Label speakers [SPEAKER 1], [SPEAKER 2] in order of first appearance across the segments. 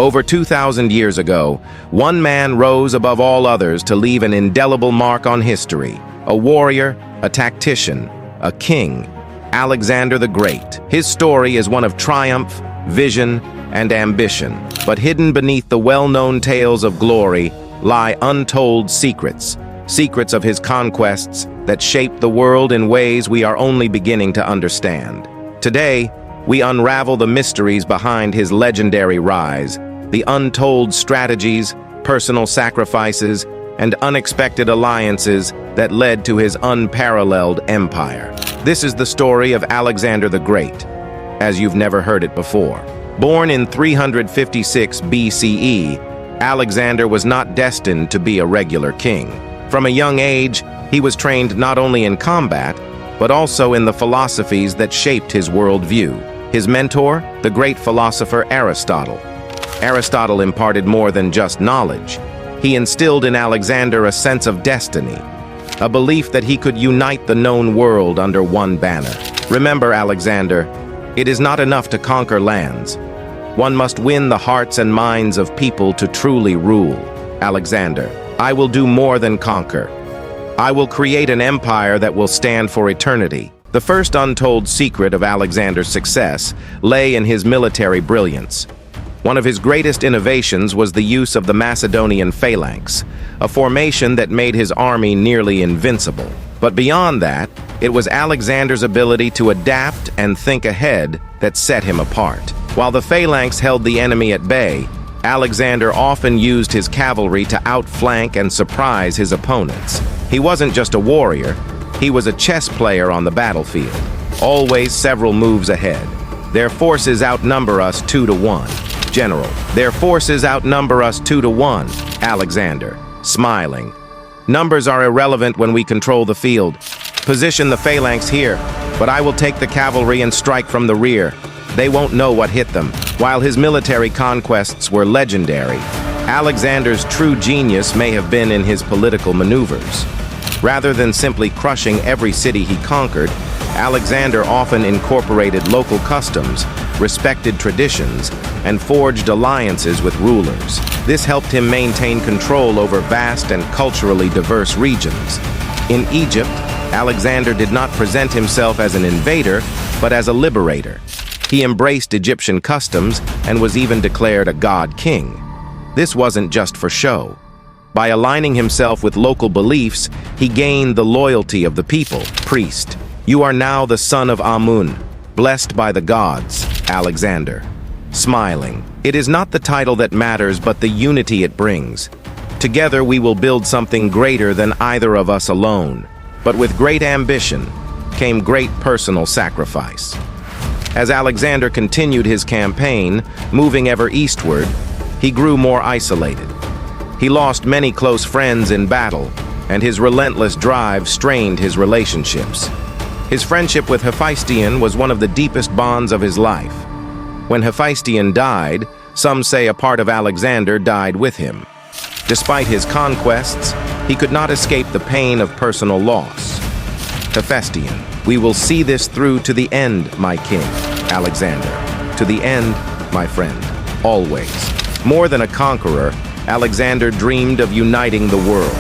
[SPEAKER 1] Over 2,000 years ago, one man rose above all others to leave an indelible mark on history. A warrior, a tactician, a king, Alexander the Great. His story is one of triumph, vision, and ambition. But hidden beneath the well-known tales of glory lie untold secrets. Secrets of his conquests that shaped the world in ways we are only beginning to understand. Today, we unravel the mysteries behind his legendary rise, the untold strategies, personal sacrifices, and unexpected alliances that led to his unparalleled empire. This is the story of Alexander the Great, as you've never heard it before. Born in 356 BCE, Alexander was not destined to be a regular king. From a young age, he was trained not only in combat, but also in the philosophies that shaped his worldview. His mentor, the great philosopher Aristotle. Aristotle imparted more than just knowledge. He instilled in Alexander a sense of destiny, a belief that he could unite the known world under one banner. Remember, Alexander, it is not enough to conquer lands. One must win the hearts and minds of people to truly rule. Alexander, I will do more than conquer. I will create an empire that will stand for eternity. The first untold secret of Alexander's success lay in his military brilliance. One of his greatest innovations was the use of the Macedonian phalanx, a formation that made his army nearly invincible. But beyond that, it was Alexander's ability to adapt and think ahead that set him apart. While the phalanx held the enemy at bay, Alexander often used his cavalry to outflank and surprise his opponents. He wasn't just a warrior, he was a chess player on the battlefield, always several moves ahead. Their forces outnumber us 2-1. General, their forces outnumber us 2-1. Alexander, smiling. Numbers are irrelevant when we control the field. Position the phalanx here, but I will take the cavalry and strike from the rear. They won't know what hit them. While his military conquests were legendary, Alexander's true genius may have been in his political maneuvers. Rather than simply crushing every city he conquered, Alexander often incorporated local customs, respected traditions, and forged alliances with rulers. This helped him maintain control over vast and culturally diverse regions. In Egypt, Alexander did not present himself as an invader, but as a liberator. He embraced Egyptian customs and was even declared a god-king. This wasn't just for show. By aligning himself with local beliefs, he gained the loyalty of the people. Priest, you are now the son of Amun, blessed by the gods. Alexander, smiling. It is not the title that matters, but the unity it brings. Together we will build something greater than either of us alone. But with great ambition came great personal sacrifice. As Alexander continued his campaign, moving ever eastward, he grew more isolated. He lost many close friends in battle, and his relentless drive strained his relationships. His friendship with Hephaestion was one of the deepest bonds of his life. When Hephaestion died, some say a part of Alexander died with him. Despite his conquests, he could not escape the pain of personal loss. Hephaestion, we will see this through to the end, my king. Alexander, to the end, my friend, always. More than a conqueror, Alexander dreamed of uniting the world.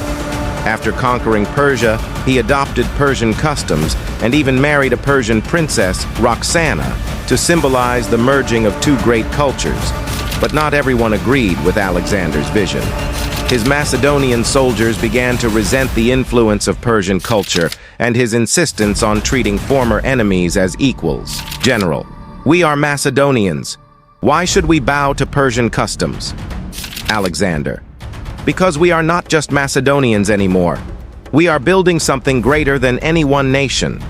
[SPEAKER 1] After conquering Persia, he adopted Persian customs and even married a Persian princess, Roxana, to symbolize the merging of two great cultures. But not everyone agreed with Alexander's vision. His Macedonian soldiers began to resent the influence of Persian culture and his insistence on treating former enemies as equals. General, we are Macedonians. Why should we bow to Persian customs? Alexander, because we are not just Macedonians anymore. We are building something greater than any one nation,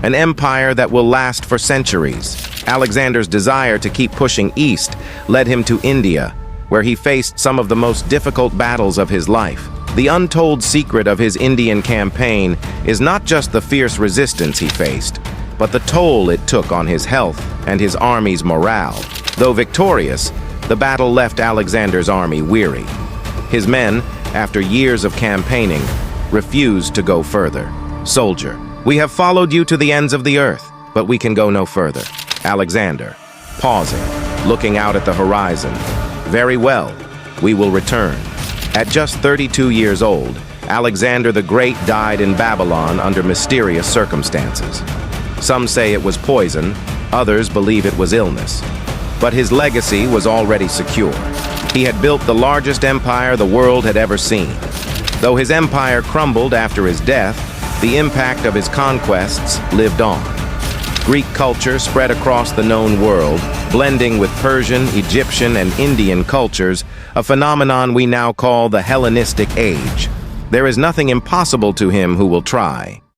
[SPEAKER 1] an empire that will last for centuries. Alexander's desire to keep pushing east led him to India, where he faced some of the most difficult battles of his life. The untold secret of his Indian campaign is not just the fierce resistance he faced, but the toll it took on his health and his army's morale. Though victorious, the battle left Alexander's army weary. His men, after years of campaigning, refused to go further. Soldier, we have followed you to the ends of the earth, but we can go no further. Alexander, pausing, looking out at the horizon. Very well, we will return. At just 32 years old, Alexander the Great died in Babylon under mysterious circumstances. Some say it was poison, others believe it was illness. But his legacy was already secure. He had built the largest empire the world had ever seen. Though his empire crumbled after his death, the impact of his conquests lived on. Greek culture spread across the known world, blending with Persian, Egyptian, and Indian cultures, a phenomenon we now call the Hellenistic Age. There is nothing impossible to him who will try.